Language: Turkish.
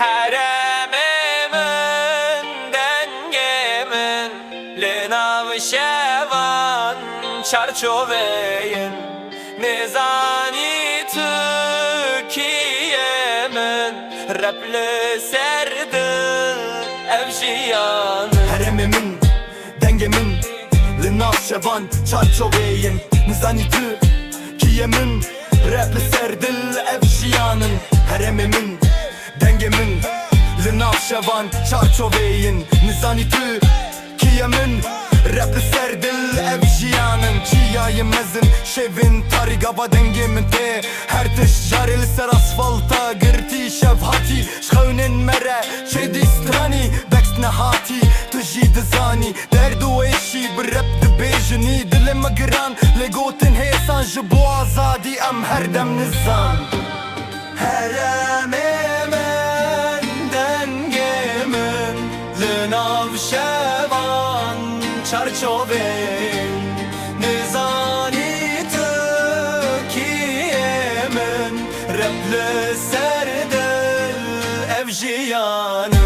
Heremimin dengemin Linav şevan çarçoveyin Mizani Türkiye'min Rapli serdil evjiyanın Heremimin dengemin Linav şevan çarçoveyin Mizani Türkiye'min Rapli serdil evjiyanın Heremimin dengemin Linav şevan çarçoveyin Mizani Türkiye'min Rapli serdil evjiyanın Çiyayı mezin şevin tarigava dengemin te Her tiş jaril ser asfalta Girti şevhati Şkavnin mere çedi strani Bekst nehati Tujid zani Derdu eşi bir rap dibejini Dilim giran Legotin hesan Jibu azadi em her dem nizan Heremimin dengemin Linav şevan çarçoveyin Nizani Türkiye'min Rapli serdil evjiyanın